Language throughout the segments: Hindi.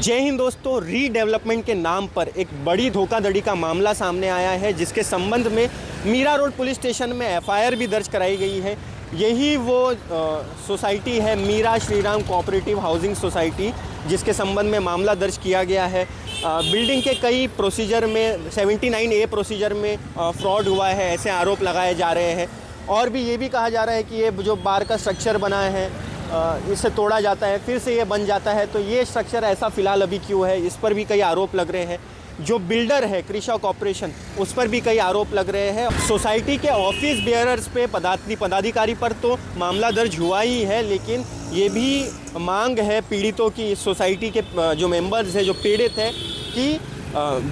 जय हिंद दोस्तों, रीडेवलपमेंट के नाम पर एक बड़ी धोखाधड़ी का मामला सामने आया है, जिसके संबंध में मीरा रोड पुलिस स्टेशन में एफआईआर भी दर्ज कराई गई है। यही वो सोसाइटी है Mira Shriram cooperative housing society, जिसके संबंध में मामला दर्ज किया गया है। बिल्डिंग के कई प्रोसीजर में 79A प्रोसीजर में फ्रॉड हुआ है, ऐसे आरोप लगाए जा रहे हैं। और भी ये भी कहा जा रहा है कि ये जो बार का स्ट्रक्चर बना है इसे तोड़ा जाता है, फिर से ये बन जाता है। तो ये स्ट्रक्चर ऐसा फ़िलहाल अभी क्यों है, इस पर भी कई आरोप लग रहे हैं। जो बिल्डर है कृषा कॉर्पोरेशन, उस पर भी कई आरोप लग रहे हैं। सोसाइटी के ऑफिस बेयरर्स पे पदाधिकारी पर तो मामला दर्ज हुआ ही है, लेकिन ये भी मांग है पीड़ितों की, इस सोसाइटी के जो मेंबर्स हैं, जो पीड़ित हैं, कि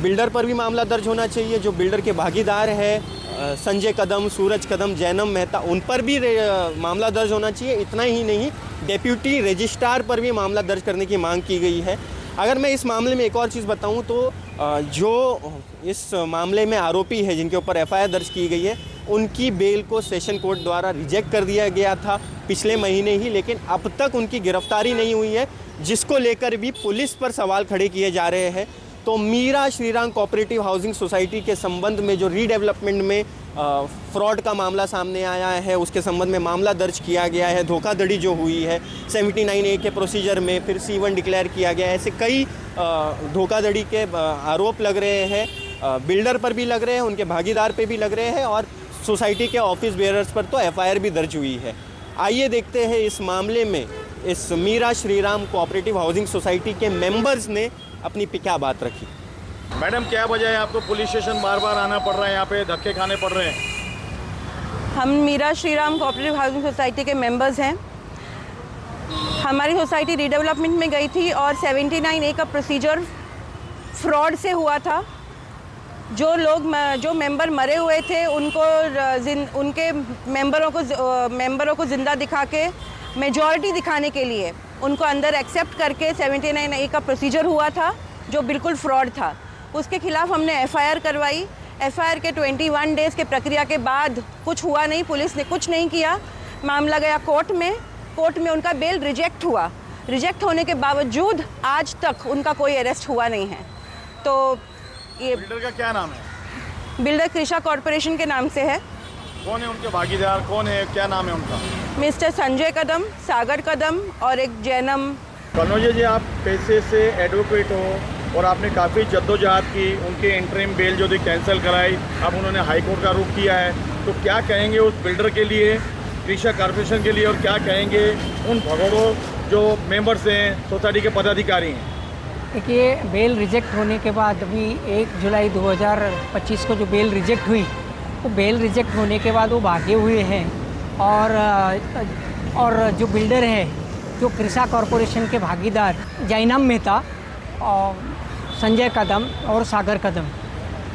बिल्डर पर भी मामला दर्ज होना चाहिए। जो बिल्डर के भागीदार है संजय कदम, सूरज कदम, जैनम मेहता, उन पर भी मामला दर्ज होना चाहिए। इतना ही नहीं, डेप्यूटी रजिस्ट्रार पर भी मामला दर्ज करने की मांग की गई है। अगर मैं इस मामले में एक और चीज़ बताऊं तो जो इस मामले में आरोपी है, जिनके ऊपर एफआईआर दर्ज की गई है, उनकी बेल को सेशन कोर्ट द्वारा रिजेक्ट कर दिया गया था पिछले महीने ही, लेकिन अब तक उनकी गिरफ्तारी नहीं हुई है, जिसको लेकर भी पुलिस पर सवाल खड़े किए जा रहे हैं। तो Mira Shriram cooperative housing society के संबंध में जो रीडेवलपमेंट में फ्रॉड का मामला सामने आया है, उसके संबंध में मामला दर्ज किया गया है। धोखाधड़ी जो हुई है 79A के प्रोसीजर में, फिर C1 डिक्लेयर किया गया है, ऐसे कई धोखाधड़ी के आरोप लग रहे हैं। बिल्डर पर भी लग रहे हैं, उनके भागीदार पे भी लग रहे हैं, और सोसाइटी के ऑफिस बेयरर्स पर तो एफआईआर भी दर्ज हुई है। आइए देखते हैं इस मामले में इस Mira Shriram cooperative housing society के मेंबर्स ने अपनी क्या बात रखी। मैडम, क्या वजह है आपको पुलिस स्टेशन बार बार आना पड़ रहा है, यहाँ पे धक्के खाने पड़ रहे हैं? हम Mira Shriram cooperative housing society के मेंबर्स हैं। हमारी सोसाइटी रीडेवलपमेंट में गई थी और 79A का प्रोसीजर फ्रॉड से हुआ था। जो मेंबर मरे हुए थे उनके मेंबरों को ज़िंदा दिखा के मेजॉरिटी दिखाने के लिए उनको अंदर एक्सेप्ट करके 79A का प्रोसीजर हुआ था, जो बिल्कुल फ्रॉड था। उसके खिलाफ हमने एफआईआर करवाई। एफआईआर के 21 डेज़ के प्रक्रिया के बाद कुछ हुआ नहीं, पुलिस ने कुछ नहीं किया। मामला गया कोर्ट में उनका बेल रिजेक्ट हुआ। रिजेक्ट होने के बावजूद आज तक उनका कोई अरेस्ट हुआ नहीं है। तो ये बिल्डर का क्या नाम है? बिल्डर कृषा कॉर्पोरेशन के नाम से है। कौन है उनके भागीदार, कौन है, क्या नाम है उनका? मिस्टर संजय कदम, सागर कदम और एक जैनम। कन्नौज जी, आप पैसे से एडवोकेट हो और आपने काफ़ी जद्दोजहद की, उनके इंटरिम बेल जो थी कैंसिल कराई, अब उन्होंने हाई कोर्ट का रुख किया है। तो क्या कहेंगे उस बिल्डर के लिए, कृषा कॉर्पोरेशन के लिए, और क्या कहेंगे उन भगोड़ों जो मेंबर्स हैं, सोसाइटी के पदाधिकारी हैं? देखिए, बेल रिजेक्ट होने के बाद अभी 1 जुलाई 2025 को जो बेल रिजेक्ट हुई, वो बेल रिजेक्ट होने के बाद वो भागे हुए हैं। और जो बिल्डर है, जो कृषा कॉर्पोरेशन के भागीदार जैनम मेहता और संजय कदम और सागर कदम,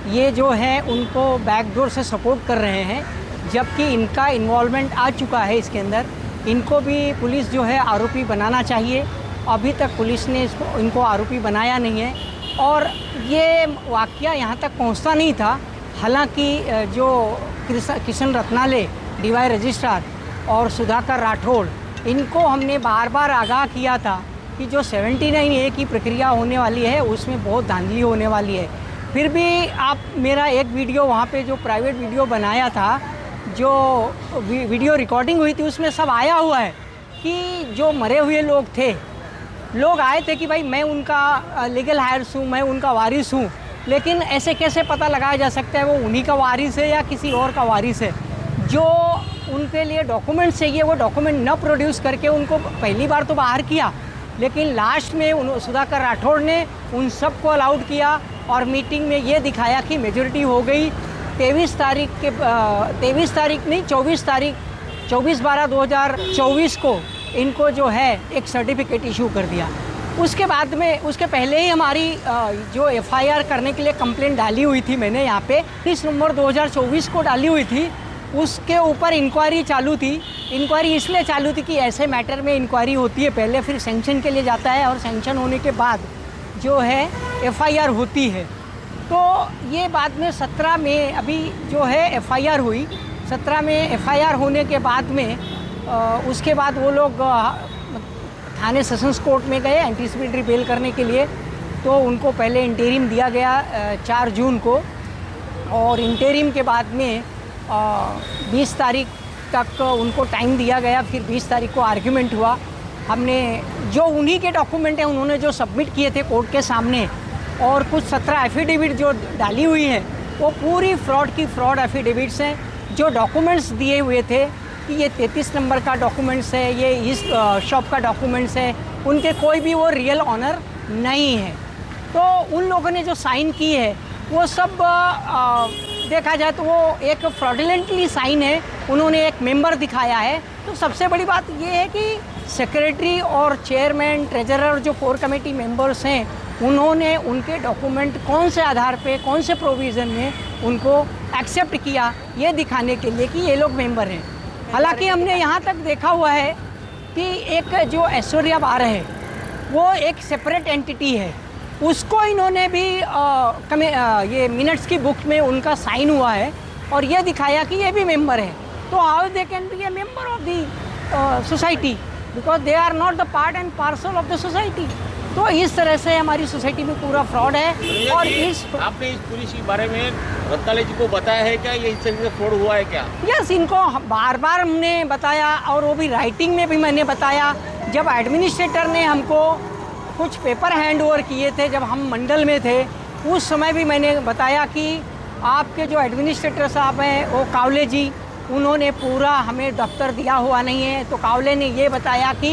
ये जो है उनको बैकडोर से सपोर्ट कर रहे हैं, जबकि इनका इन्वॉल्वमेंट आ चुका है इसके अंदर। इनको भी पुलिस जो है आरोपी बनाना चाहिए। अभी तक पुलिस ने इनको आरोपी बनाया नहीं है, और ये वाक़या यहाँ तक पहुँचता नहीं था। हालांकि जो किशन रत्नाले DY रजिस्ट्रार और सुधाकर राठौड़, इनको हमने बार बार आगाह किया था कि जो 79A की प्रक्रिया होने वाली है उसमें बहुत धांधली होने वाली है। फिर भी आप मेरा एक वीडियो वहाँ पे जो प्राइवेट वीडियो बनाया था, जो वीडियो रिकॉर्डिंग हुई थी, उसमें सब आया हुआ है कि जो मरे हुए लोग आए थे कि भाई मैं उनका लीगल हायर्स हूँ, मैं उनका वारिस हूँ। लेकिन ऐसे कैसे पता लगाया जा सकता है वो उन्हीं का वारिस है या किसी और का वारिस है? जो उनके लिए डॉक्यूमेंट चाहिए वो डॉक्यूमेंट न प्रोड्यूस करके उनको पहली बार तो बाहर किया, लेकिन लास्ट में सुधाकर राठौड़ ने उन सबको अलाउड किया और मीटिंग में ये दिखाया कि मेजॉरिटी हो गई। 24/12/2024 को इनको जो है एक सर्टिफिकेट इशू कर दिया। उसके बाद में, उसके पहले ही हमारी जो एफआईआर करने के लिए कंप्लेंट डाली हुई थी, मैंने यहाँ पे 30 नवंबर 2024 को डाली हुई थी। उसके ऊपर इंक्वायरी चालू थी। इंक्वायरी इसलिए चालू थी कि ऐसे मैटर में इंक्वायरी होती है पहले, फिर सैंक्शन के लिए जाता है, और सैंक्शन होने के बाद जो है एफआईआर होती है। तो ये बाद में 17 में अभी जो है एफआईआर हुई। 17 में एफआईआर होने के बाद में उसके बाद वो लोग थाने सेशंस कोर्ट में गए एंटीसिपेटरी बेल करने के लिए। तो उनको पहले इंटरिम दिया गया 4 जून को, और इंटरिम के बाद में 20 तारीख तक उनको टाइम दिया गया। फिर 20 तारीख को आर्ग्यूमेंट हुआ। हमने जो उन्हीं के डॉक्यूमेंट हैं उन्होंने जो सबमिट किए थे कोर्ट के सामने, और कुछ 17 एफिडेविट जो डाली हुई है वो पूरी फ्रॉड एफिडेविट्स हैं। जो डॉक्यूमेंट्स दिए हुए थे कि ये 33 नंबर का डॉक्यूमेंट्स है, ये इस शॉप का डॉक्यूमेंट्स है, उनके कोई भी वो रियल ऑनर नहीं है। तो उन लोगों ने जो साइन की है वो सब देखा जाए तो वो एक फ्रॉडुलेंटली साइन है, उन्होंने एक मेंबर दिखाया है। तो सबसे बड़ी बात ये है कि सेक्रेटरी और चेयरमैन, ट्रेजरर जो कोर कमेटी मेंबर्स हैं, उन्होंने उनके डॉक्यूमेंट कौन से आधार पे, कौन से प्रोविज़न में उनको एक्सेप्ट किया, ये दिखाने के लिए कि ये लोग मेंबर हैं। हालांकि हमने यहाँ तक देखा हुआ है कि एक जो ऐश्वर्या बार है वो एक सेपरेट एंटिटी है, उसको इन्होंने भी ये मिनट्स की बुक में उनका साइन हुआ है और ये दिखाया कि ये भी मेंबर है। तो how they can be a member of the society, because they are not the part and parcel of the society. तो इस तरह से हमारी सोसाइटी में पूरा फ्रॉड है। और आपने इस पुलिस के बारे में रत्नाले जी को बताया है क्या, ये इस तरीके से फ्रॉड हुआ है क्या? यस, इनको बार बार हमने बताया, और वो भी राइटिंग में भी मैंने बताया। जब एडमिनिस्ट्रेटर ने हमको कुछ पेपर हैंड ओवर किए थे, जब हम मंडल में थे, उस समय भी मैंने बताया कि आपके जो एडमिनिस्ट्रेटर साहब हैं वो कावले जी, उन्होंने पूरा हमें दफ्तर दिया हुआ नहीं है। तो कावले ने ये बताया कि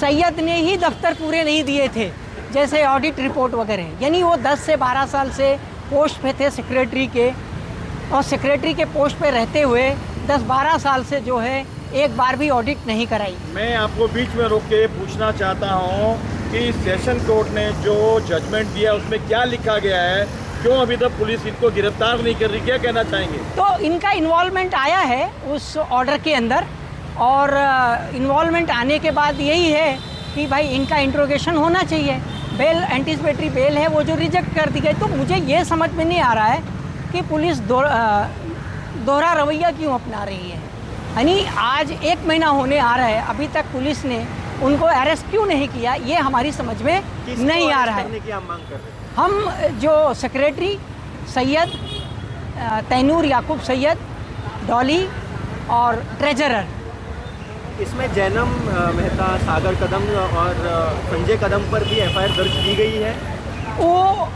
सैयद ने ही दफ्तर पूरे नहीं दिए थे, जैसे ऑडिट रिपोर्ट वगैरह। यानी वो 10 से 12 साल से पोस्ट पे थे सेक्रेटरी के, और सेक्रेटरी के पोस्ट पे रहते हुए 10-12 साल से जो है एक बार भी ऑडिट नहीं कराई। मैं आपको बीच में रोक के पूछना चाहता हूँ कि सेशन कोर्ट ने जो जजमेंट दिया उसमें क्या लिखा गया है, क्यों अभी तक पुलिस इनको गिरफ्तार नहीं कर रही, क्या कहना चाहेंगे? तो इनका इन्वॉल्वमेंट आया है उस ऑर्डर के अंदर, और इन्वॉल्वमेंट आने के बाद यही है कि भाई इनका इंट्रोगेशन होना चाहिए। बेल, एंटिसिपेटरी बेल है वो जो रिजेक्ट कर दी गई। तो मुझे ये समझ में नहीं आ रहा है कि पुलिस दोहरा रवैया क्यों अपना रही है। यानी आज 1 महीना होने आ रहा है, अभी तक पुलिस ने उनको अरेस्ट क्यों नहीं किया, ये हमारी समझ में नहीं आ रहा है। की आप मांग कर रहे हैं? हम जो सेक्रेटरी सैयद, तैनूर याकूब सैयद, डॉली और ट्रेजरर, इसमें जैनम मेहता, सागर कदम और संजय कदम पर भी एफआईआर दर्ज की गई है। वो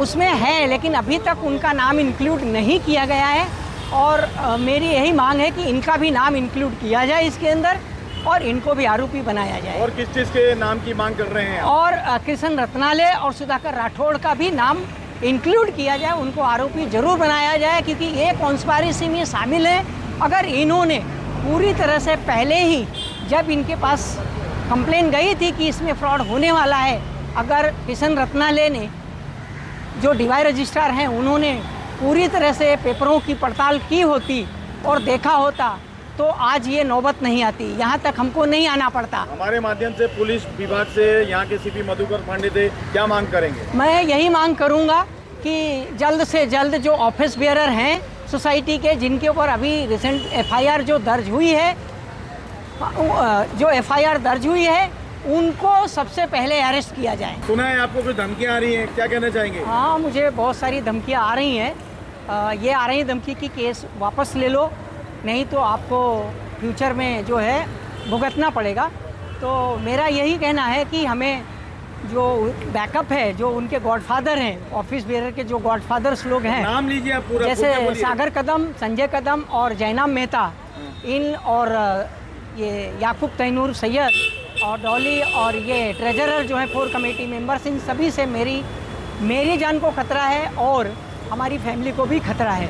उसमें है, लेकिन अभी तक उनका नाम इंक्लूड नहीं किया गया है। और मेरी यही मांग है कि इनका भी नाम इंक्लूड किया जाए इसके अंदर, और इनको भी आरोपी बनाया जाए। और किस चीज़ के नाम की मांग कर रहे हैं? और कृष्ण रत्नाले और सुधाकर राठौड़ का भी नाम इंक्लूड किया जाए, उनको आरोपी जरूर बनाया जाए, क्योंकि ये कॉन्स्पायरेसी में शामिल है। अगर इन्होंने पूरी तरह से पहले ही, जब इनके पास कंप्लेन गई थी कि इसमें फ्रॉड होने वाला है, अगर कृष्ण रत्नाले ने, जो डीवाई रजिस्ट्रार हैं, उन्होंने पूरी तरह से पेपरों की पड़ताल की होती और देखा होता, तो आज ये नौबत नहीं आती, यहाँ तक हमको नहीं आना पड़ता। हमारे माध्यम से पुलिस विभाग से यहाँ के सीपी मधुकर पांडे से क्या मांग करेंगे? मैं यही मांग करूँगा कि जल्द से जल्द जो ऑफिस बेयरर हैं सोसाइटी के, जिनके ऊपर अभी रिसेंट एफआईआर जो दर्ज हुई है, उनको सबसे पहले अरेस्ट किया जाए। सुना है आपको कुछ धमकियाँ आ रही हैं, क्या कहना चाहेंगे? हाँ, मुझे बहुत सारी धमकियाँ आ रही हैं। ये आ रही धमकी की केस वापस ले लो, नहीं तो आपको फ्यूचर में जो है भुगतना पड़ेगा। तो मेरा यही कहना है कि हमें जो बैकअप है, जो उनके गॉडफादर हैं, ऑफिस बेयरर के जो गॉडफादर्स लोग हैं, नाम लीजिए आप पूरा, जैसे सागर कदम, संजय कदम और जैनम मेहता, इन और ये याकूब तैनूर सैयद और डॉली और ये ट्रेजरर जो है कोर कमेटी मेंबर्स, इन सभी से मेरी जान को खतरा है और हमारी फैमिली को भी खतरा है।